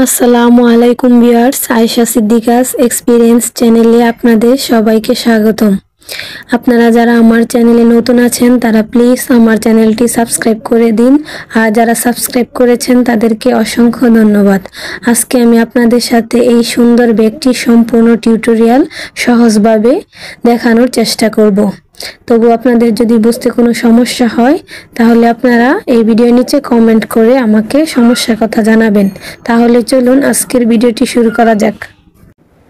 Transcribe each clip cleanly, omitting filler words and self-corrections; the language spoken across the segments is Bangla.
আসসালামু আলাইকুম ভিউয়ার্স, আয়েশা সিদ্দিকাস এক্সপিরিয়েন্স চ্যানেলে আপনাদের সবাইকে স্বাগতম। আপনারা যারা আমার চ্যানেলে নতুন আছেন তারা প্লিজ আমার চ্যানেলটি সাবস্ক্রাইব করে দিন, আর যারা সাবস্ক্রাইব করেছেন তাদেরকে অসংখ্য ধন্যবাদ। আজকে আমি আপনাদের সাথে এই সুন্দর ব্যাগটির সম্পূর্ণ টিউটোরিয়াল সহজভাবে দেখানোর চেষ্টা করব। তবু আপনাদের যদি বুঝতে কোনো সমস্যা হয় তাহলে আপনারা এই ভিডিওর নিচে কমেন্ট করে আমাকে সমস্যার কথা জানাবেন। তাহলে চলুন আজকের ভিডিওটি শুরু করা যাক।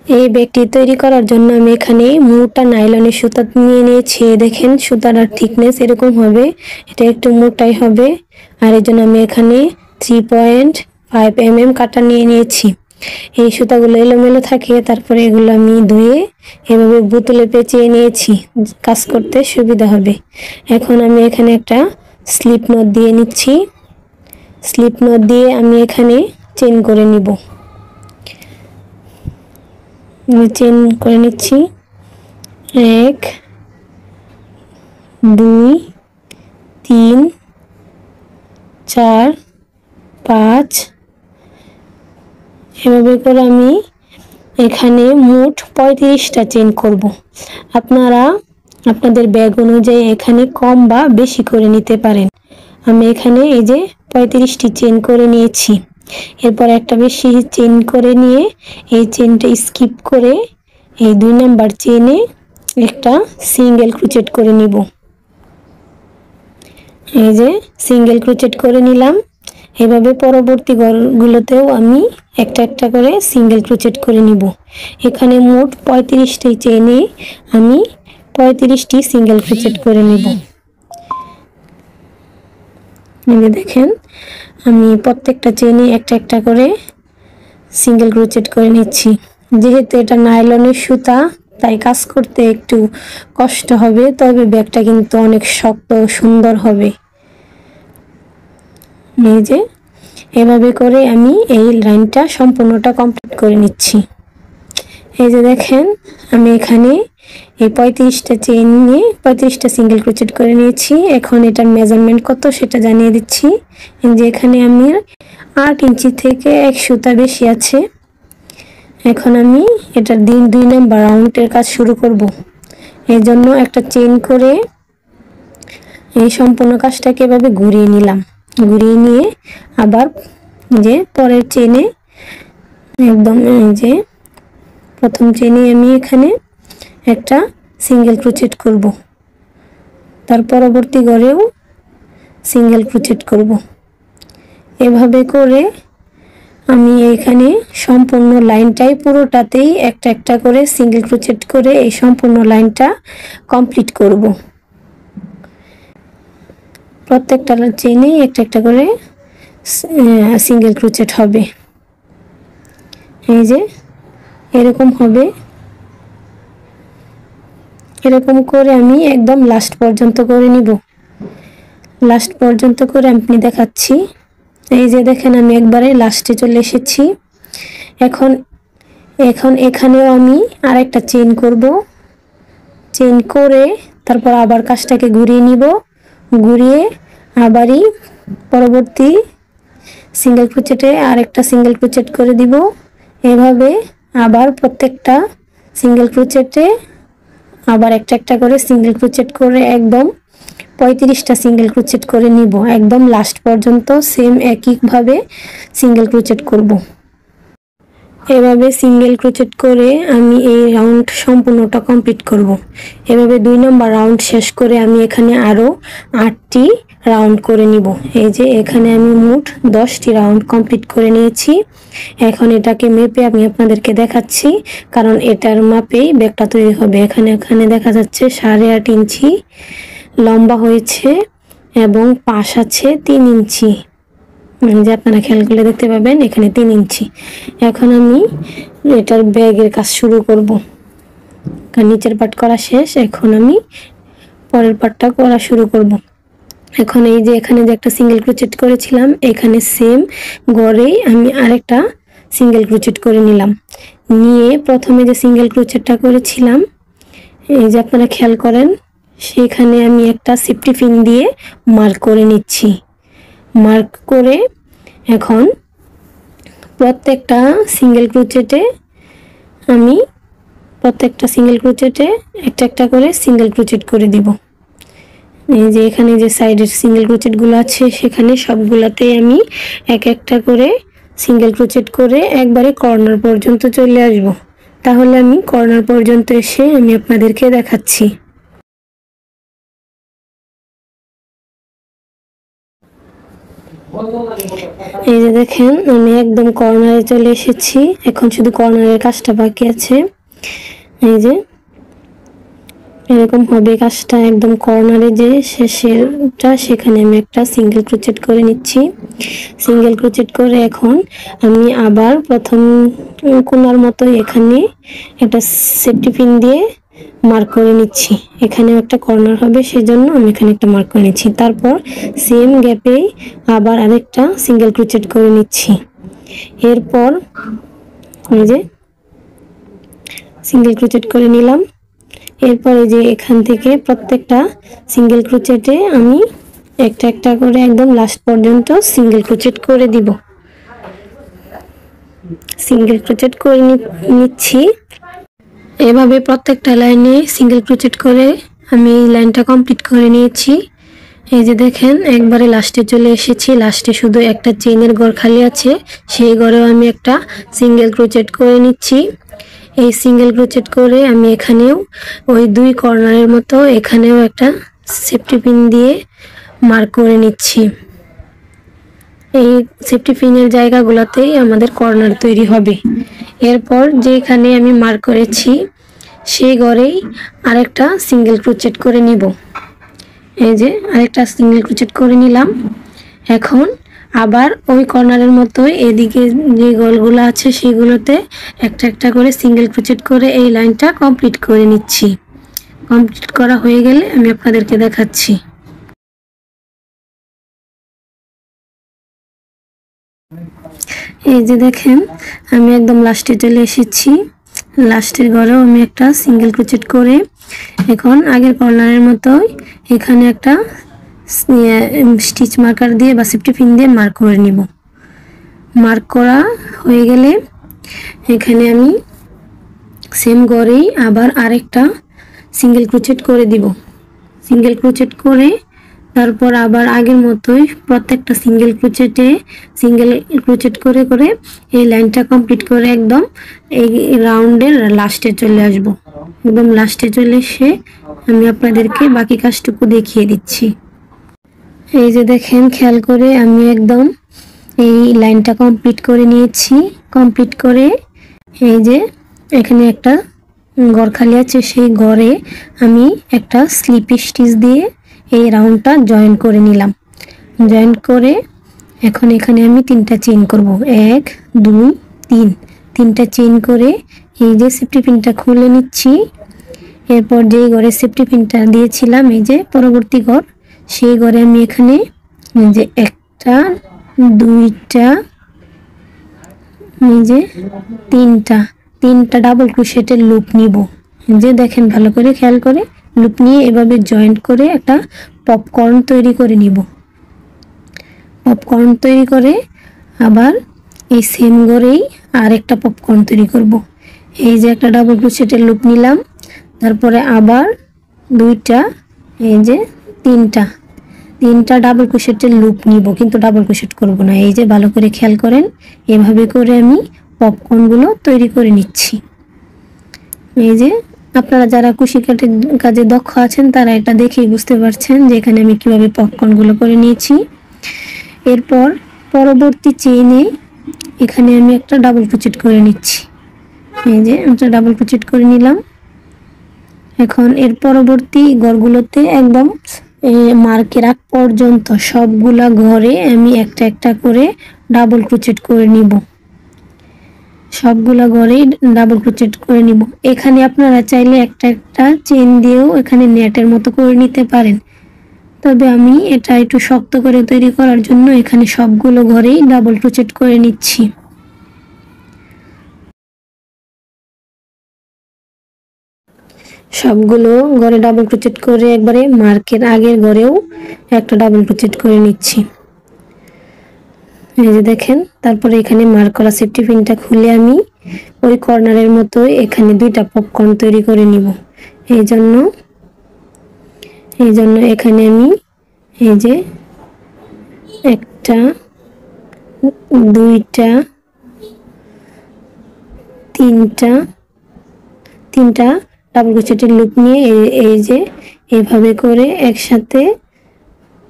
এই ব্যাগটি তৈরি করার জন্য আমি এখানে মোটা নাইলনের সুতা নিয়ে নিয়েছি। দেখেন সুতাটার থিকনেস এরকম হবে, এটা একটু মোটাই হবে। আর এর জন্য আমি এখানে 3.5 mm কাটা নিয়ে নিয়েছি। এই সুতাগুলো এলোমেলো থাকে, তারপরে এগুলো আমি ধুয়ে এভাবে বোতলে পেঁচিয়ে নিয়েছি, কাজ করতে সুবিধা হবে। এখন আমি এখানে একটা স্লিপ নট দিয়ে নিচ্ছি। স্লিপ নট দিয়ে আমি এখানে চেন করে নিব। চেন করে নিচ্ছি 1 2 3 4 5। এভাবে করে আমি এখানে মোট 35টা চেন করব। আপনারা আপনাদের ব্যাগ অনুযায়ী এখানে কম বা বেশি করে নিতে পারেন। আমি এখানে এই যে 35টি চেন করে নিয়েছি। এরপর একটা বেশি চেন করে নিয়ে এই চেনটা স্কিপ করে এই 2 নাম্বার চেনে একটা সিঙ্গেল ক্রোচেট করে নিব। এই যে সিঙ্গেল ক্রোচেট করে নিলাম। এভাবে পরবর্তী ঘরগুলোতেও আমি একটা একটা করে সিঙ্গেল ক্রোচেট করে নিব। এখানে মোট 35টি চেনে আমি 35টি সিঙ্গেল ক্রোচেট করে নিব। এই দেখেন আমি প্রত্যেকটা চেনে একটা একটা করে সিঙ্গেল ক্রোচেট করে নিচ্ছি। যেহেতু এটা নাইলনের সুতা তাই কাজ করতে একটু কষ্ট হবে, তবে ব্যাগটা কিন্তু অনেক শক্ত ও সুন্দর হবে। এই যে এভাবে করে আমি এই লাইনটা সম্পূর্ণটা কমপ্লিট করে নিচ্ছি। এই যে দেখেন আমি এখানে এই 35টা চেইন নিয়ে 35টা সিঙ্গেল ক্রোচেট করে নিয়েছি। এখন এটার মেজারমেন্ট কত সেটা জানিয়ে দিচ্ছি। যে এখানে আমি 8 ইঞ্চি থেকে 1 সুতা বেশি আছে। এখন আমি এটার 2 নাম্বার রাউন্ডের কাজ শুরু করব। এই জন্য একটা চেইন করে এই সম্পূর্ণ কাজটাকে এভাবে ঘুরিয়ে নিলাম। ঘুরিয়ে নিয়ে আবার যে পরের চেনে একদম এই যে প্রথম চেনে আমি এখানে একটা সিঙ্গেল ক্রোচেট করব, তার পরবর্তী ঘরেও সিঙ্গেল ক্রোচেট করব। এভাবে করে আমি এখানে সম্পূর্ণ লাইনটাই পুরোটাতেই একটা একটা করে সিঙ্গেল ক্রোচেট করে এই সম্পূর্ণ লাইনটা কমপ্লিট করব। প্রত্যেকটা চেনেই একটা একটা করে সিঙ্গেল ক্রোচেট হবে। এই যে এরকম হবে। এরকম করে আমি একদম লাস্ট পর্যন্ত করে নিব। লাস্ট পর্যন্ত করে আমি দেখাচ্ছি। এই যে দেখেন আমি একবারে লাস্টে চলে এসেছি। এখন এখানেও আমি আরেকটা চেইন করব। চেইন করে তারপর আবার কাজটাকে ঘুরিয়ে নিব। ঘুরিয়ে আবারই পরবর্তী সিঙ্গেল ক্রোচেটে আরেকটা সিঙ্গেল ক্রোচেট করে দিব। এভাবে আবার প্রত্যেকটা সিঙ্গেল ক্রোচেটে আবার একটা একটা করে সিঙ্গেল ক্রোচেট করে একদম 35টা সিঙ্গেল ক্রোচেট করে নিব। একদম লাস্ট পর্যন্ত সেম একইভাবে সিঙ্গেল ক্রোচেট করব। এভাবে সিঙ্গেল ক্রোচেট করে আমি এই রাউন্ড সম্পূর্ণটা কমপ্লিট করব। এভাবে 2 নাম্বার রাউন্ড শেষ করে আমি এখানে আরো 8টি রাউন্ড করে নিব। এই যে এখানে আমি মোট 10টি রাউন্ড কমপ্লিট করে নিয়েছি। এখন এটাকে মেপে আমি আপনাদেরকে দেখাচ্ছি, কারণ এটার মাপেই ব্যাগটা তৈরি হবে। এখানে দেখা যাচ্ছে 8.5 ইঞ্চি লম্বা হয়েছে এবং পাশ আছে 3 ইঞ্চি। যে আপনারা খেয়াল করলে দেখতে পাবেন এখানে 3 ইঞ্চি। এখন আমি এটার ব্যাগের কাজ শুরু করব। নিচের পার্ট করা শেষ, এখন আমি পরের পার্টটা করা শুরু করব। এখন এই যে এখানে যে একটা সিঙ্গেল ক্রোচেট করেছিলাম, এখানে সেম গড়েই আমি আরেকটা সিঙ্গেল ক্রোচেট করে নিলাম। নিয়ে প্রথমে যে সিঙ্গেল ক্রোচেটটা করেছিলাম এই যে আপনারা খেয়াল করেন, সেখানে আমি একটা সেফটি পিন দিয়ে মার্ক করে নিচ্ছি। মার্ক করে এখন প্রত্যেকটা সিঙ্গেল ক্রোচেটে একটা একটা করে সিঙ্গেল ক্রোচেট করে দিব। এই যে এখানে যে সাইডের সিঙ্গেল ক্রোচেট গুলো আছে সেখানে সবগুলাতেই আমি এক একটা করে সিঙ্গেল ক্রোচেট করে একবারে কর্নার পর্যন্ত চলে আসব। তাহলে আমি কর্নার পর্যন্ত এসে আমি আপনাদেরকে দেখাচ্ছি। এই যে দেখেন আমি একদম কর্নারে চলে এসেছি। এখন শুধু কর্নারের কাজটা বাকি আছে। এই যে এরকম হবে কাজটা, একদম কর্নারে যে শেষেরটা সেখানে আমি একটা সিঙ্গেল ক্রোচেট করে নিচ্ছি। সিঙ্গেল ক্রোচেট করে এখন আমি আবার প্রথম কোণার মতো এখানে একটা সেফটি পিন দিয়ে মার্ক করে নিচ্ছি। এখানেও একটা কর্নার হবে সেজন্য আমি এখানে একটা মার্ক করে নিচ্ছি। তারপর সেম গ্যাপেই আবার আরেকটা সিঙ্গেল ক্রোচেট করে নিচ্ছি। এরপর এই যে সিঙ্গেল ক্রোচেট করে নিলাম। এরপরে যে এখান থেকে প্রত্যেকটা সিঙ্গেল ক্রোচেটে আমি একটা একটা করে একদম লাস্ট পর্যন্ত সিঙ্গেল ক্রোচেট করে দিব। সিঙ্গেল ক্রোচেট করে নিচ্ছি। এভাবে প্রত্যেকটা লাইনে সিঙ্গেল ক্রোচেট করে আমি এই লাইনটা কমপ্লিট করে নিয়েছি। এই যে দেখেন একবারে লাস্টে চলে এসেছি। লাস্টে শুধু একটা চেইনের ঘর খালি আছে, সেই ঘরেও আমি একটা সিঙ্গেল ক্রোচেট করে নিচ্ছি। এই সিঙ্গেল ক্রোচেট করে আমি এখানেও ওই দুই কর্নারের মতো এখানেও একটা সেফটি পিন দিয়ে মার্ক করে নিচ্ছি। এই সেফটি পিনের জায়গাগুলোতেই আমাদের কর্নার তৈরি হবে। এরপর যেখানে আমি মার্ক করেছি সেই ঘরেই আরেকটা সিঙ্গেল ক্রোচেট করে নিব। এই যে আরেকটা সিঙ্গেল ক্রোচেট করে নিলাম। এখন আবার ওই কর্নারের মতোই এদিকে যে গোলগুলো আছে সেগুলোতে একটা একটা করে সিঙ্গেল ক্রোচেট করে এই লাইনটা কমপ্লিট করে নিচ্ছি। কমপ্লিট করা হয়ে গেলে আমি আপনাদেরকে দেখাচ্ছি। এই যে দেখেন আমি একদম লাস্টে চলে এসেছি। লাস্টের ঘরেও আমি একটা সিঙ্গেল ক্রোচেট করে এখন আগের কর্নারের মতোই এখানে একটা স্টিচ মার্কার দিয়ে বা সেফটি পিন দিয়ে মার্ক করে নিব। মার্ক করা হয়ে গেলে এখানে আমি সেম ঘরেই আবার আরেকটা সিঙ্গেল ক্রোচেট করে দিব। সিঙ্গেল ক্রোচেট করে তারপর আবার আগের মতোই প্রত্যেকটা সিঙ্গেল ক্রোচেট করে করে এই লাইনটা কমপ্লিট করে একদম এই রাউন্ডের লাস্টে চলে আসব। একদম লাস্টে চলে এসে আমি আপনাদেরকে বাকি কাজটুকু দেখিয়ে দিচ্ছি। এই যে দেখেন খেয়াল করে আমি একদম এই লাইনটা কমপ্লিট করে নিয়েছি। কমপ্লিট করে এই যে এখানে একটা ঘর খালি আছে, সেই ঘরে আমি একটা স্লিপ স্টিচ দিয়ে এই রাউন্ডটা জয়েন করে নিলাম। জয়েন করে এখন এখানে আমি তিনটা চেইন করব, 1 2 3। তিনটা চেইন করে এই যে সেফটি পিনটা খুলে নিচ্ছি। এরপর যেই ঘরে সেফটি পিনটা দিয়েছিলাম এই যে পরবর্তী ঘর, সেই ঘরে আমি এখানে এই যে একটা দুইটা এই যে তিনটা ডাবল ক্রোশেটের লুপ নিব। যে দেখেন ভালো করে খেয়াল করে লুপ নিয়ে এভাবে জয়েন্ট করে একটা পপকর্ন তৈরি করে নিব। পপকর্ন তৈরি করে আবার এই সেম ঘরেই আর একটা পপকর্ন তৈরি করব। এই যে একটা ডাবল ক্রোশেটের লুপ নিলাম, তারপরে আবার দুইটা এই যে তিনটা ডাবল ক্রোশেটের লুপ নিব, কিন্তু ডাবল ক্রোশেট করব না। এই যে ভালো করে খেয়াল করেন, এভাবে করে আমি পপকর্নগুলো তৈরি করে নিচ্ছি। এই যে আপনারা যারা কুশি কাজে দক্ষ আছেন তারা এটা দেখেই বুঝতে পারছেন যে এখানে আমি কিভাবে পপকর্নগুলো করে নিয়েছি। এরপর পরবর্তী চেইনে এখানে আমি একটা ডাবল ক্রোচেট করে নিচ্ছি। এই যে একটা ডাবল ক্রোচেট করে নিলাম। এখন এর পরবর্তী ঘরগুলোতে একদম মার্কের আগ পর্যন্ত সবগুলা ঘরে আমি একটা একটা করে ডাবল ক্রোচেট করে নিব। সবগুলা ঘরেই ডাবল ক্রোচেট করে নিব। এখানে আপনারা চাইলে একটা একটা চেইন দিয়েও এখানে নেটের মতো করে নিতে পারেন, তবে আমি এটা একটু শক্ত করে তৈরি করার জন্য এখানে সবগুলো ঘরেই ডাবল ক্রোচেট করে নিচ্ছি। সবগুলো ঘরে ডাবল ক্রোচেট করে একবারে মার্কের আগের ঘরেও একটা ডাবল ক্রোচেট করে নিচ্ছি। এই যে দেখেন, তারপরে এখানে মার্ক করা সেফটি পিনটা খুলে আমি ওই কর্নারের মতো এখানে দুইটা পপকর্ন তৈরি করে নিব। এই জন্য এখানে আমি এই যে একটা, দুইটা, তিনটা ডাবল ক্রোশেটের লুপ নিয়ে এই যে এভাবে করে একসাথে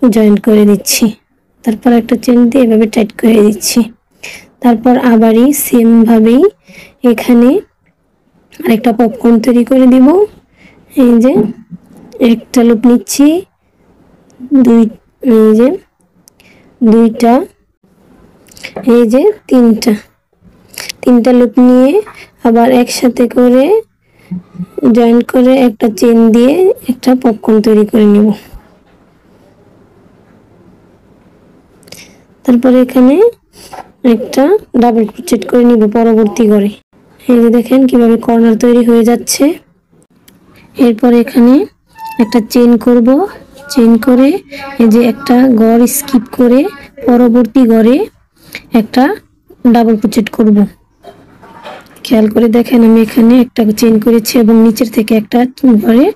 জয়েন করে দিচ্ছি। তারপর একটা চেন দিয়ে এভাবে টাইট করে দিচ্ছি। তারপর আবারই সেম ভাবেই এখানে আরেকটা পপকর্ন তৈরি করে দিব। এই যে একটা লুপ নিচ্ছি, এই যে দুইটা, এই যে তিনটা লুপ নিয়ে আবার একসাথে করে জয়েন করে একটা চেন দিয়ে একটা পপকর্ন তৈরি করে নিব। তারপরে এখানে একটা ডাবল ক্রোশেট করে নিব পরবর্তী ঘরে। এই যে দেখেন কিভাবে কর্নার তৈরি হয়ে যাচ্ছে। এরপর এখানে একটা চেন করব, চেন করে এই যে একটা ঘর স্কিপ করে পরবর্তী ঘরে একটা ডাবল ক্রোশেট করব। খেয়াল করে দেখেন আমি এখানে একটা চেন করেছি এবং নিচের থেকে একটা ঘরে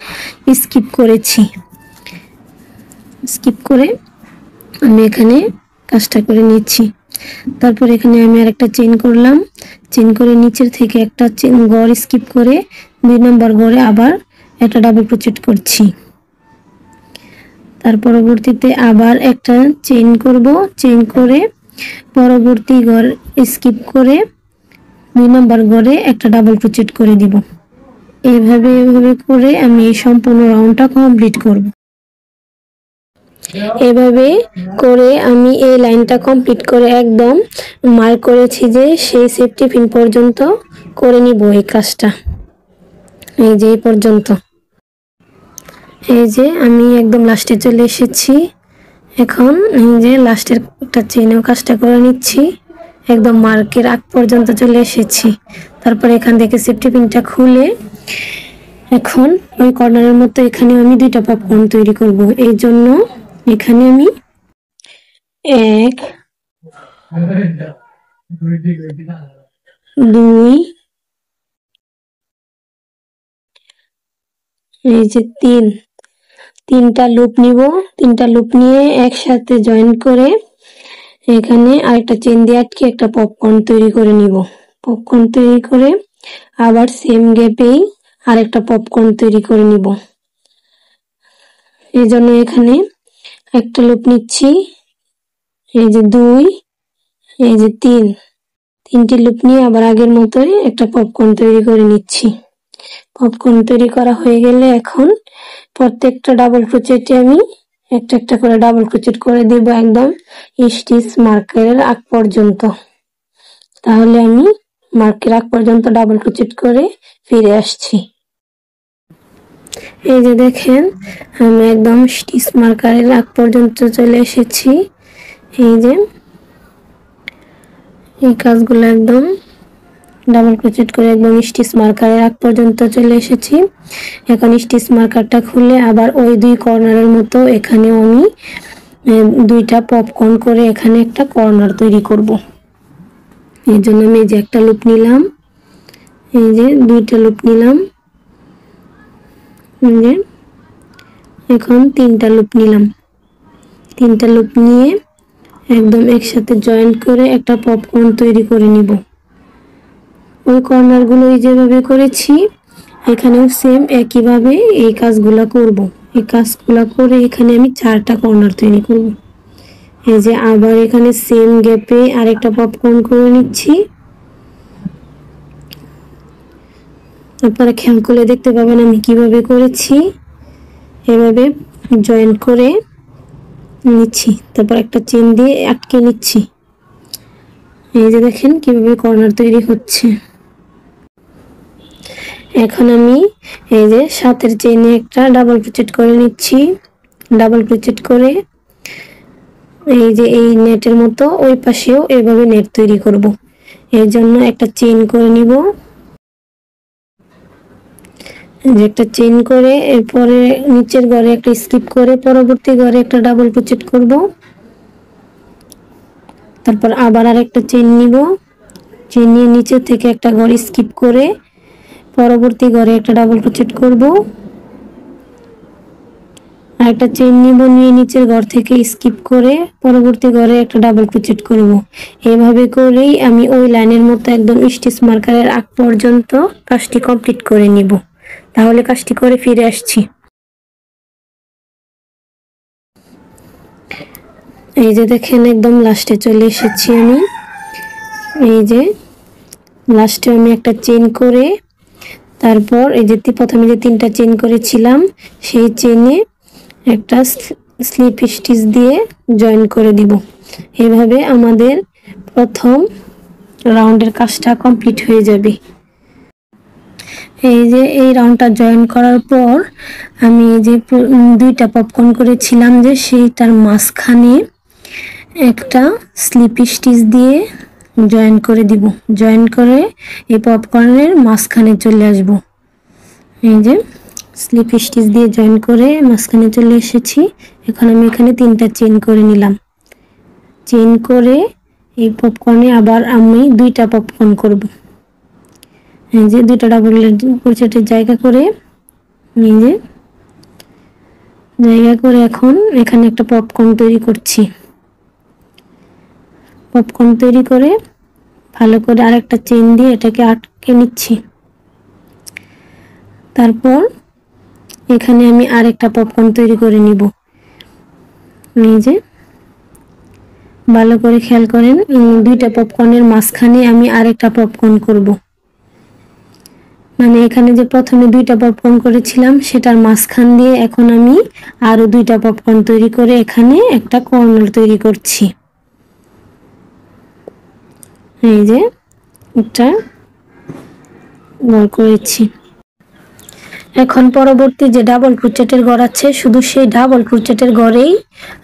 স্কিপ করেছি। স্কিপ করে আমি এখানে কাজটা করে নিচ্ছি। তারপর এখানে আমি আরেকটা চেন করলাম, চেন করে নিচের থেকে একটা চেন ঘর স্কিপ করে 2 নম্বর ঘরে আবার একটা ডাবল ক্রোশেট করছি। তার পরবর্তীতে আবার একটা চেন করব, চেন করে পরবর্তী ঘর স্কিপ করে 2 নম্বর ঘরে একটা ডাবল ক্রোশেট করে দিব। এভাবে করে আমি এই সম্পূর্ণ রাউন্ডটা কমপ্লিট করব। এভাবে করে আমি এই লাইনটা কমপ্লিট করে একদম মার্ক করেছি যে সেই সেফটি পিন পর্যন্ত করে নিব এই কাজটা। এই যে এই পর্যন্ত, এই যে আমি একদম লাস্টে চলে এসেছি। এখন এই যে লাস্টের একটা চেনেও কাজটা করে নিচ্ছি, একদম মার্কের আগ পর্যন্ত চলে এসেছি। তারপর এখান থেকে সেফটি পিনটা খুলে এখন ওই কর্নারের মতো এখানে আমি দুইটা পপকর্ন তৈরি করব। এই জন্য এখানে আমি 1 2 এই যে তিনটা লুপ নিব। তিনটা লুপ নিয়ে একসাথে জয়েন করে এখানে আরেকটা চেন দিয়ে আটকে একটা পপকর্ন তৈরি করে নিব। পপকর্ন তৈরি করে আবার সেম গ্যাপেই আরেকটা পপকর্ন তৈরি করে নিব। এই জন্য এখানে একটা লুপ নিচ্ছি, এই যে 2, এই যে 3টি লুপ নিয়ে আবার আগের মতোই একটা পপকর্ন তৈরি করে নিচ্ছি। পপকর্ন তৈরি করা হয়ে গেলে এখন প্রত্যেকটা ডাবল ক্রোশেটে আমি একটা করে ডাবল ক্রোশেট করে দেব একদম স্টিচ মার্কের আগ পর্যন্ত। তাহলে আমি মার্কের আগ পর্যন্ত ডাবল ক্রোশেট করে ফিরে আসছি। এই যে দেখেন আমি একদম স্টিচ মার্কারের আগ পর্যন্ত চলে এসেছি। এই যে এই কাজগুলো একদম ডাবল ক্রোশেট করে একদম স্টিচ মার্কারের আগ পর্যন্ত চলে এসেছি। এখন স্টিচ মার্কারটা খুলে আবার ওই দুই কর্নারের মতো এখানেও আমি দুইটা পপকর্ন করে এখানে একটা কর্নার তৈরি করব। এর জন্য আমি এই যে একটা লুপ নিলাম, এই যে দুইটা লুপ নিলাম, এই যে এখন 3টা লুপ নিলাম। 3টা লুপ নিয়ে একদম একসাথে জয়েন করে একটা পপকর্ন তৈরি করে নিব। ওই কর্নারগুলো যেভাবে করেছি এখানেও সেম একইভাবে এই কাজগুলো করব। এই কাজগুলো করে এখানে আমি 4টা কর্নার তৈরি করব। এই যে আবার এখানে সেম গ্যাপে আরেকটা পপকর্ন করে নিচ্ছি। আপনারা খেয়াল করে দেখতে পাবেন আমি কিভাবে করেছি। এভাবে জয়েন করে নিচ্ছি, তারপর একটা চেন দিয়ে আটকে নিচ্ছি। এই যে দেখেন কিভাবে কর্নার তৈরি হচ্ছে। এখন আমি এই যে 7 চেনে একটা ডাবল ক্রোশেট করে নিচ্ছি। ডাবল ক্রোশেট করে এই যে এই নেটের মতো ওই পাশেও এভাবে নেট তৈরি করব। এর জন্য একটা চেন করে নিব, একটা চেন করে এরপরে নিচের ঘরে একটা স্কিপ করে পরবর্তী ঘরে একটা ডাবল ক্রোশেট করব। তারপর আবার আরেকটা চেইন নিব, চেইন নিয়ে নিচে থেকে একটা ঘর স্কিপ করে পরবর্তী ঘরে একটা ডাবল ক্রোচেট করব, আর একটা চেইন নিব, নিয়ে নিচের ঘর থেকে স্কিপ করে পরবর্তী ঘরে একটা ডাবল ক্রোচেট করব। এইভাবে করেই আমি ওই লাইনের মতো একদম স্টিচ মার্কারের আগ পর্যন্ত কাজটি কমপ্লিট করে নিব। তাহলে কাজটি করে ফিরে আসছি। এই যে দেখেন একদম লাস্টে চলে এসেছি আমি। এই যে লাস্টে আমি একটা চেইন করে তারপর এই যে প্রথমে যে 3টা চেইন করেছিলাম সেই চেইনে একটা স্লিপ স্টিচ দিয়ে জয়েন করে দিব। এভাবে আমাদের প্রথম রাউন্ডের কাজটা কমপ্লিট হয়ে যাবে। এই যে এই রাউন্ডটা জয়েন করার পর আমি এই যে 2টা পপকর্ন করেছিলাম যে সেইটার মাঝখানে একটা স্লিপ স্টিচ দিয়ে জয়েন করে দিব। জয়েন করে এই পপকর্নের মাঝখানে চলে আসব। এই যে স্লিপ স্টিচ দিয়ে জয়েন করে মাঝখানে চলে এসেছি। এখন আমি এখানে 3টা চেইন করে নিলাম। চেইন করে এই পপকর্নে আবার আমি 2টা পপকর্ন করব। এই যে 2টা ডাবল ক্রোচেটের জায়গা করে এখন এখানে একটা পপকর্ন তৈরি করছি। পপকর্ন তৈরি করে ভালো করে আরেকটা চেইন দিয়ে এটাকে আটকে নিচ্ছি। তারপর এখানে আমি আরেকটা পপকর্ন তৈরি করে নিব। এই যে ভালো করে খেয়াল করেন, 2টা পপকর্নের মাঝখানে আমি আরেকটা পপকর্ন করব। মানে এখানে যে প্রথমে 2টা পপকর্ন করেছিলাম সেটার মাঝখান দিয়ে এখন আমি আরো 2টা পপকর্ন তৈরি করে এখানে একটা কর্নার তৈরি করছি। এই যে একটা গোল করেছি। এখন পরবর্তী যে ডাবল ক্রোচেটের ঘর আছে শুধু সেই ডাবল ক্রোচেটের ঘরেই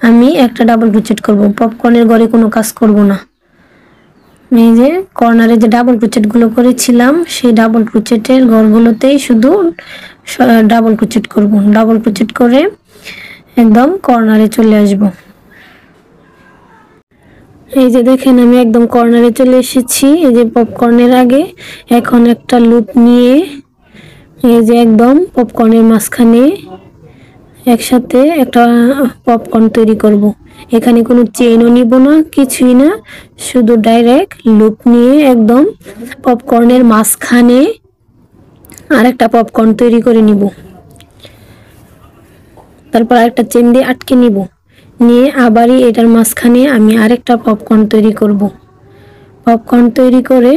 আমি একটা ডাবল ক্রোচেট করব, পপকর্নের ঘরে কোনো কাজ করব না। এই যে কর্নারে যে ডাবল ক্রোচেট গুলো করেছিলাম সেই ডাবল ক্রোচেটের ঘরগুলোতেই শুধু ডাবল ক্রোচেট করব। ডাবল ক্রোচেট করে একদম কর্নারে চলে আসব। এই যে দেখেন আমি একদম কর্নারে চলে এসেছি। এই যে পপকর্নের আগে এখন একটা লুপ নিয়ে এই যে একদম পপকর্নের মাঝখানে একসাথে একটা পপকর্ন তৈরি করব। এখানে কোনো চেইনও নিব না, কিছুই না, শুধু ডাইরেক্ট লুপ নিয়ে একদম পপকর্নের মাঝখানে আরেকটা পপকর্ন তৈরি করে নিব। তারপর আরেকটা চেইন দিয়ে আটকে নিব, নিয়ে আবারই এটার মাঝখানে আমি আরেকটা পপকর্ন তৈরি করব। পপকর্ন তৈরি করে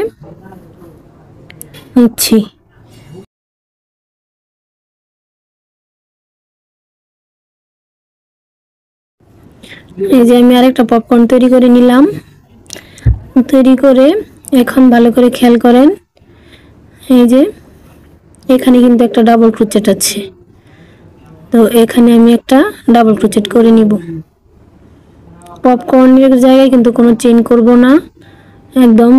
নিচ্ছি। এই যে আমি আরেকটা পপকর্ন তৈরি করে নিলাম। তৈরি করে এখন ভালো করে খেয়াল করেন, এই যে এখানে কিন্তু একটা ডাবল ক্রোচেট আছে, তো এখানে আমি একটা ডাবল ক্রোচেট করে নিব। পপকর্নের জায়গায় কিন্তু কোনো চেইন করব না, একদম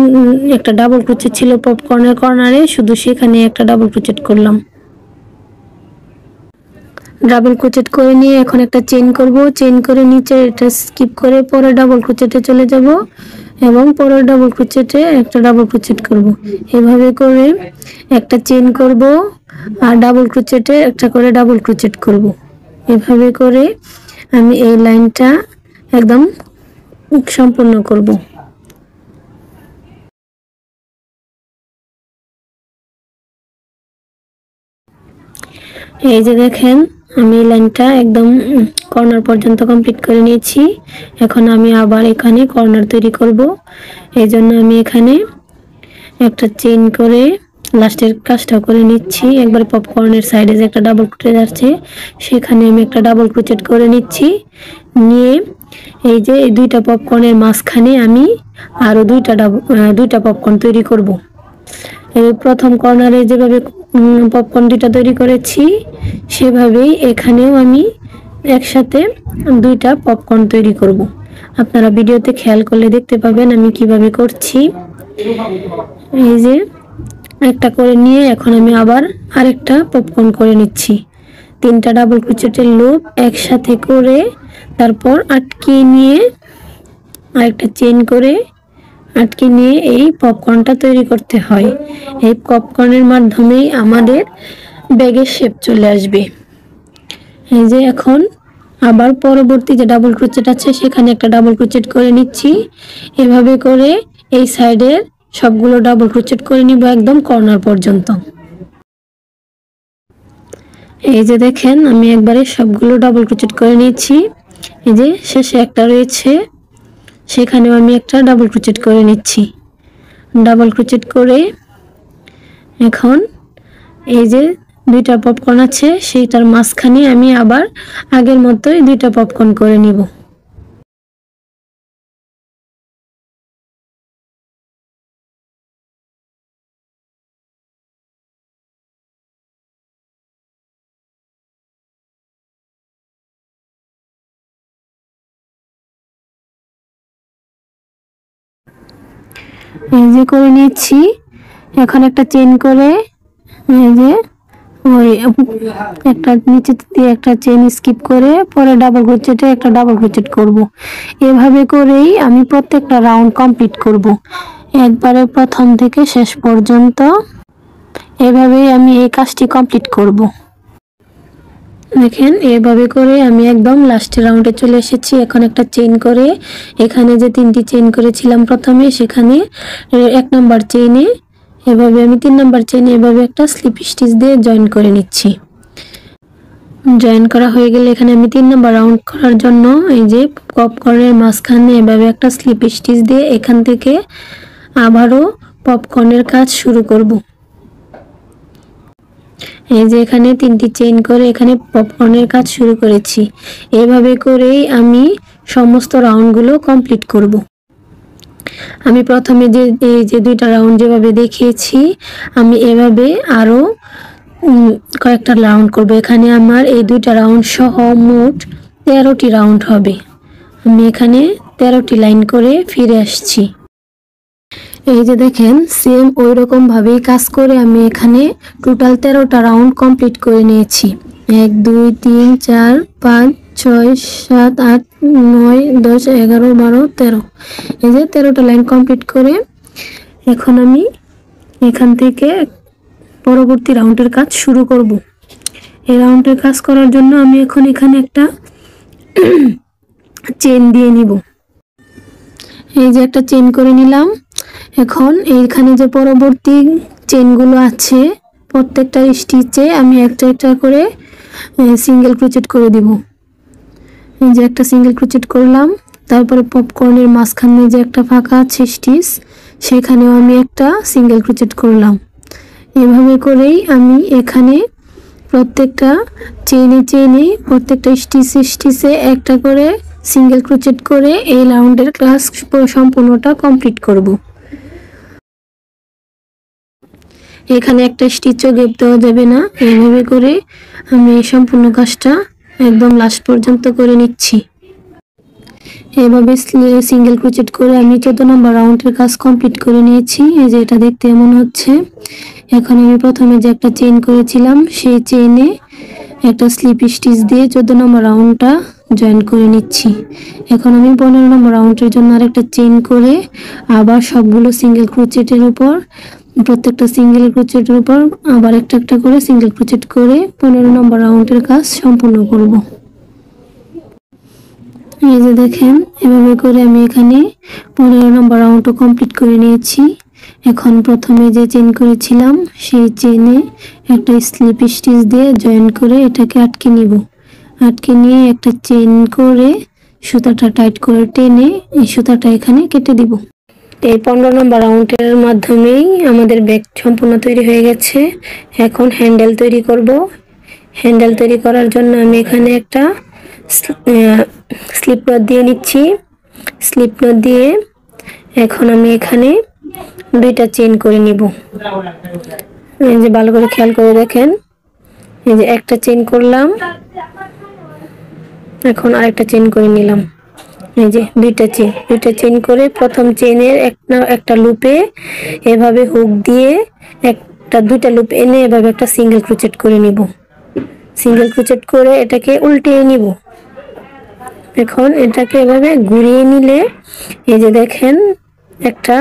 একটা ডাবল ক্রোচেট ছিল পপকর্নের কর্নারে, শুধু সেখানে একটা ডাবল ক্রোচেট করলাম। ডাবল ক্রোচেট করে নিয়ে এখন একটা চেইন করব, চেইন করে নিচে এটা স্কিপ করে পরে ডাবল ক্রোচেটে চলে যাব এবং পরের ডাবল ক্রোচেটে একটা ডাবল ক্রোচেট করব। এভাবে করে একটা চেইন করব আর ডাবল ক্রোচেটে একটা করে ডাবল ক্রোচেট করব। এভাবে করে আমি এই লাইনটা একদম সম্পূর্ণ করব। এই যে দেখেন আমি এই লাইনটা একদম কর্নার পর্যন্ত কমপ্লিট করে নিয়েছি। এখন আমি আবার এখানে কর্নার তৈরি করব। এই জন্য আমি এখানে একটা চেইন করে লাস্টের কাজটা করে নিচ্ছি। একবার পপকর্নের সাইডে যে একটা ডাবল ক্রোচেট আছে সেখানে আমি একটা ডাবল ক্রোচেট করে নিচ্ছি। নিয়ে এই যে এই 2টা পপকর্নের মাঝখানে আমি আরো 2টা পপকর্ন তৈরি করব। এই প্রথম কর্নারে যেভাবে পপকর্ন 2টা তৈরি করেছি সেভাবেই এখানেও আমি একসাথে 2টা পপকর্ন তৈরি করব। আপনারা ভিডিওতে খেয়াল করলে দেখতে পাবেন আমি কিভাবে করছি। এই যে একটা করে নিয়ে এখন আমি আবার আরেকটা পপকর্ন করে নিচ্ছি। 3টা ডাবল ক্রোচেটের লুপ একসাথে করে তারপর আটকে নিয়ে আরেকটা চেইন করে আটকে নিয়ে এই পপকর্নটা তৈরি করতে হয়। এই পপকর্নের মাধ্যমেই আমাদের ব্যাগের শেপ চলে আসবে। এই যে এখন আবার পরবর্তী যে ডাবল ক্রোচেট আছে সেখানে একটা ডাবল ক্রোচেট করে নিচ্ছি। এভাবে করে এই সাইডের সবগুলো ডাবল ক্রোচেট করে নিব একদম কর্নার পর্যন্ত। এই যে দেখেন আমি একবারে সবগুলো ডাবল ক্রোচেট করে নিয়েছি। এই যে শেষে একটা রয়েছে, সেখানেও আমি একটা ডাবল ক্রোচেট করে নিচ্ছি। ডাবল ক্রোচেট করে এখন এই যে দুইটা পপকর্ন আছে সেইটার মাঝখানে আমি আবার আগের মতোই দুইটা পপকর্ন করে নিব। এই যে করে নিচ্ছি। এখন একটা চেইন করে এই যে ওই একটা নিচে দিয়ে একটা চেইন স্কিপ করে পরে ডাবল ক্রোচেটে একটা ডাবল ক্রোচেট করব। এভাবে করেই আমি প্রত্যেকটা রাউন্ড কমপ্লিট করব, একবারে প্রথম থেকে শেষ পর্যন্ত। এভাবেই আমি এই কাজটি কমপ্লিট করব। দেখেন এভাবে করে আমি একদম লাস্টের রাউন্ডে চলে এসেছি। এখন একটা চেইন করে এখানে যে তিনটি চেইন করেছিলাম প্রথমে সেখানে এক নাম্বার চেইনে এভাবে আমি 3 নাম্বার চেইনে এভাবে একটা স্লিপ স্টিচ দিয়ে জয়েন করে নিচ্ছি। জয়েন করা হয়ে গেলে এখানে আমি 3 নাম্বার রাউন্ড করার জন্য এই যে পপকর্নের মাঝখানে এভাবে একটা স্লিপ স্টিচ দিয়ে এখান থেকে আবারও পপকর্নের কাজ শুরু করব। এই যে এখানে 3টি চেইন করে এখানে পপকর্নের কাজ শুরু করেছি। এভাবে করেই আমি সমস্ত রাউন্ডগুলো কমপ্লিট করব। আমি প্রথমে যে এই যে দুইটা রাউন্ড যেভাবে দেখিয়েছি আমি এভাবে আরো কয়েকটা রাউন্ড করব। এখানে আমার এই দুইটা রাউন্ড সহ মোট 13টি রাউন্ড হবে। আমি এখানে 13টি লাইন করে ফিরে আসছি। এই যে দেখেন সেম ওই রকম ভাবেই কাজ করে আমি এখানে টোটাল 13টা রাউন্ড কমপ্লিট করে নিয়েছি। 1 2 3 4 5 6 7 8 9 10 11 12 13। এই যে 13টা লাইন কমপ্লিট করে এখন আমি এখান থেকে পরবর্তী রাউন্ডের কাজ শুরু করব। এই রাউন্ডের কাজ করার জন্য আমি এখন এখানে একটা চেইন দিয়ে নিব। এই যে একটা চেইন করে নিলাম। এখন এইখানে যে পরবর্তী চেইনগুলো আছে প্রত্যেকটা স্টিচে আমি একটা একটা করে সিঙ্গেল ক্রোচেট করে দিব। এই যে একটা সিঙ্গেল ক্রোচেট করলাম। তারপরে পপকর্নের মাঝখানে যে একটা ফাঁকা আছে স্টিচ সেখানেও আমি একটা সিঙ্গেল ক্রোচেট করলাম। এভাবে করেই আমি এখানে প্রত্যেকটা চেইনে প্রত্যেকটা স্টিচে একটা করে সিঙ্গেল ক্রোচেট করে এই রাউন্ডের ক্লাস সম্পূর্ণটা কমপ্লিট করব। এখানে একটা স্টিচও গ্যাপ দেওয়া যাবে না। এইভাবে করে আমি এই সম্পূর্ণ কাজটা একদম লাস্ট পর্যন্ত করে নিচ্ছি। এভাবে সিঙ্গেল ক্রোচেট করে আমি 14 নম্বর রাউন্ডের কাজ কমপ্লিট করে নিয়েছি। এই যে এটা দেখতে এমন হচ্ছে। এখন আমি প্রথমে যে একটা চেইন করেছিলাম সেই চেইনে একটা স্লিপ স্টিচ দিয়ে 14 নম্বর রাউন্ডটা জয়েন করে নিচ্ছি। এখন আমি 15 নম্বর রাউন্ডের জন্য আরেকটা চেইন করে আবার সবগুলো সিঙ্গেল ক্রোচেটের উপর প্রত্যেকটা সিঙ্গেল ক্রোচেটের উপর আবার একটা একটা করে সিঙ্গেল ক্রোচেট করে 15 নম্বর রাউন্ডের কাজ সম্পূর্ণ করব। এই যে দেখেন এভাবে করে আমি এখানে 15 নম্বর রাউন্ডও কমপ্লিট করে নিয়েছি। এখন প্রথমে যে চেইন করেছিলাম সেই চেইনে একটা স্লিপ স্টিচ দিয়ে জয়েন করে এটাকে আটকে নিব। আটকে নিয়ে একটা চেইন করে সুতাটা টাইট করে টেনে এই সুতাটা এখানে কেটে দিব। এই 15 নম্বর রাউন্ডের মাধ্যমেই আমাদের ব্যাগ সম্পূর্ণ তৈরি হয়ে গেছে। এখন হ্যান্ডেল তৈরি করব। হ্যান্ডেল তৈরি করার জন্য আমি এখানে একটা স্লিপ নট দিয়ে নিচ্ছি। স্লিপ নট দিয়ে এখন আমি এখানে দুইটা চেইন করে নিব। এই যে ভালো করে খেয়াল করে দেখেন, এই যে একটা চেইন করলাম, এখন আরেকটা চেইন করে নিলাম। এই যে দুইটা চেইন করে প্রথম চেইনের একটা লুপে এভাবে হুক দিয়ে দুইটা লুপ এনে এভাবে একটা সিঙ্গেল ক্রোচেট করে নিব। সিঙ্গেল ক্রোচেট করে এটাকে উল্টিয়ে নিব। এখন এটাকে এভাবে ঘুরিয়ে নিলে এই যে দেখেন একটা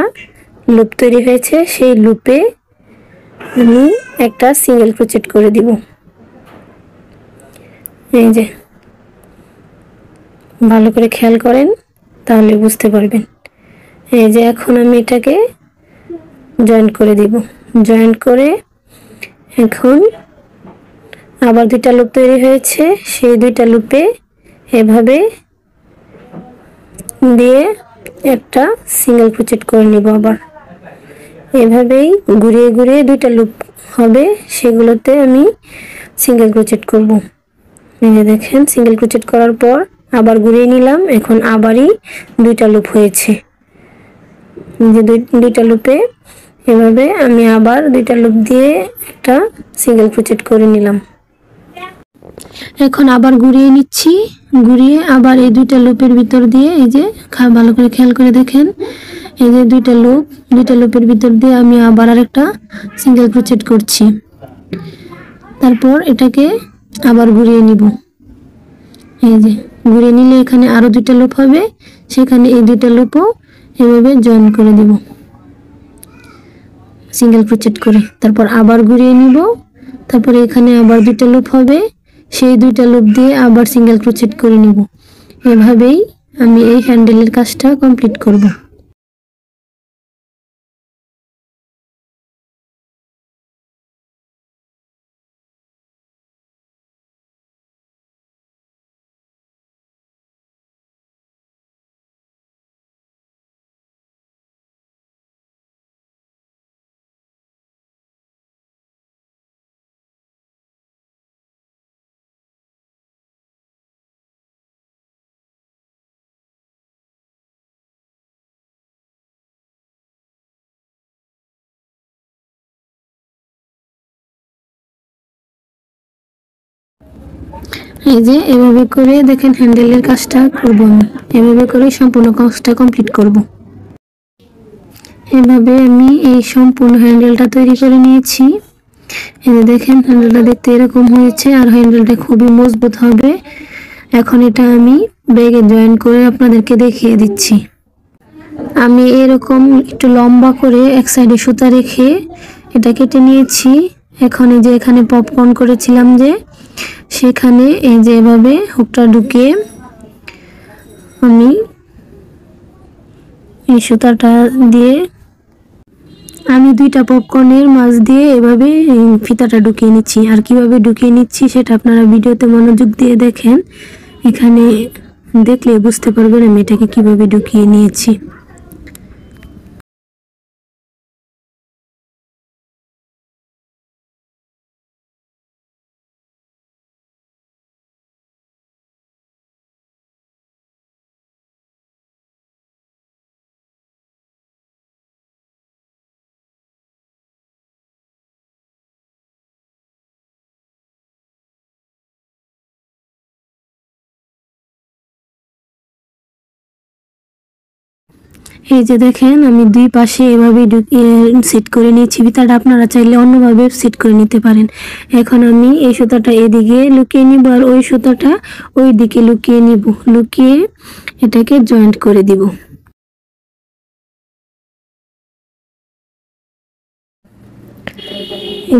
লুপ তৈরি হয়েছে। সেই লুপে আমি একটা সিঙ্গেল ক্রোচেট করে দিব। এই যে ভালো করে খেয়াল করেন তাহলে বুঝতে পারবেন। এই যে এখন আমি এটাকে জয়েন্ট করে দিব। জয়েন্ট করে এখন আবার দুইটা লুপ তৈরি হয়েছে, সেই দুইটা লুপে এভাবে দিয়ে একটা সিঙ্গেল ক্রোচেট করে নিব। আবার এভাবেই ঘুরিয়ে ঘুরিয়ে দুইটা লুপ হবে, সেগুলোতে আমি সিঙ্গেল ক্রোচেট করব। এই যে দেখেন সিঙ্গেল ক্রোচেট করার পর আবার ঘুরিয়ে নিলাম, এখন আবারই দুইটা লুপ হয়েছে। যে দুইটা লুপে এভাবে আমি আবার দুইটা লুপ দিয়ে একটা সিঙ্গেল ক্রোচেট করে নিলাম। এখন আবার ঘুরিয়ে নিচ্ছি, ঘুরিয়ে আবার এই দুইটা লুপের ভিতর দিয়ে এই যে ভালো করে খেয়াল করে দেখেন, এই যে দুইটা লুপের ভিতর দিয়ে আমি আবার আরেকটা সিঙ্গেল ক্রোচেট করছি। তারপর এটাকে আবার ঘুরিয়ে নিব। এই যে ঘুরিয়ে নিলে এখানে আরো দুইটা লুপ হবে, সেখানে এই দুইটা লুপও এভাবে জয়েন করে দিব সিঙ্গেল ক্রোচেট করে। তারপর আবার ঘুরিয়ে নিব, তারপরে এখানে আবার দুইটা লুপ হবে, সেই দুইটা লুপ দিয়ে আবার সিঙ্গেল ক্রোচেট করে নিব। এভাবেই আমি এই হ্যান্ডেলের কাজটা কমপ্লিট করব। এই যে এভাবে করে দেখেন হ্যান্ডেলের কাজটা করব। আমি এভাবে করে সম্পূর্ণ কাজটা কমপ্লিট করব। এভাবে আমি এই সম্পূর্ণ হ্যান্ডেলটা তৈরি করে নিয়েছি। এই যে দেখেন হ্যান্ডেলটা দেখতে এরকম হয়েছে, আর হ্যান্ডেলটা খুবই মজবুত হবে। এখন এটা আমি ব্যাগে জয়েন করে আপনাদেরকে দেখিয়ে দিচ্ছি। আমি এরকম একটু লম্বা করে এক সাইডে সুতা রেখে এটা কেটে নিয়েছি। এখন এই যে এখানে পপকর্ন করেছিলাম যে, সেখানে এই যে এভাবে হুকটা ঢুকিয়ে আমি এই সুতাটা দিয়ে আমি দুইটা পপকর্নের মাছ দিয়ে এভাবে ফিতাটা ঢুকিয়ে নিচ্ছি। আর কিভাবে ঢুকিয়ে নিচ্ছি সেটা আপনারা ভিডিওতে মনোযোগ দিয়ে দেখেন, এখানে দেখলে বুঝতে পারবেন আমি এটাকে কিভাবে ঢুকিয়ে নিয়েছি। এই যে দেখেন আমি দুই পাশে এভাবে সেট করে নিয়েছি ফিতাটা, আপনারা চাইলে অন্যভাবে সেট করে নিতে পারেন। এখন আমি এই সুতাটা এদিকে লুকিয়ে নিব আর ওই সুতাটা ওই দিকে লুকিয়ে নিব, লুকিয়ে এটাকে জয়েন্ট করে দিব।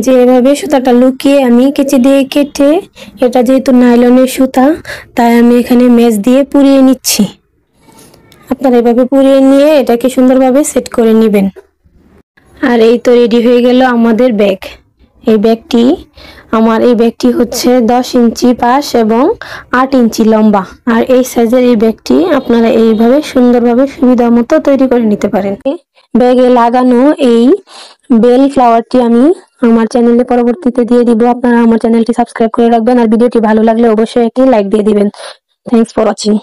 যে এভাবে সুতাটা লুকিয়ে আমি কেচি দিয়ে কেটে, এটা যেহেতু নাইলনের সুতা তাই আমি এখানে ম্যাচ দিয়ে পুড়িয়ে নিচ্ছি। আপনারা এভাবে পুড়িয়ে নিয়ে এটাকে সুন্দরভাবে সেট করে নেবেন। আর এই তো রেডি হয়ে গেল আমাদের ব্যাগ। এই ব্যাগটি হচ্ছে 10 ইঞ্চি পাশ এবং 8 ইঞ্চি লম্বা। আর এই সাইজের এই ব্যাগটি আপনারা এইভাবে সুন্দরভাবে সুবিধা মতো তৈরি করে নিতে পারেন। ব্যাগে লাগানো এই বেল ফ্লাওয়ারটি আমি আমার চ্যানেলে পরবর্তীতে দিয়ে দিব। আপনারা আমার চ্যানেলটি সাবস্ক্রাইব করে রাখবেন, আর ভিডিওটি ভালো লাগলে অবশ্যই একটি লাইক দিয়ে দিবেন। Thanks for watching.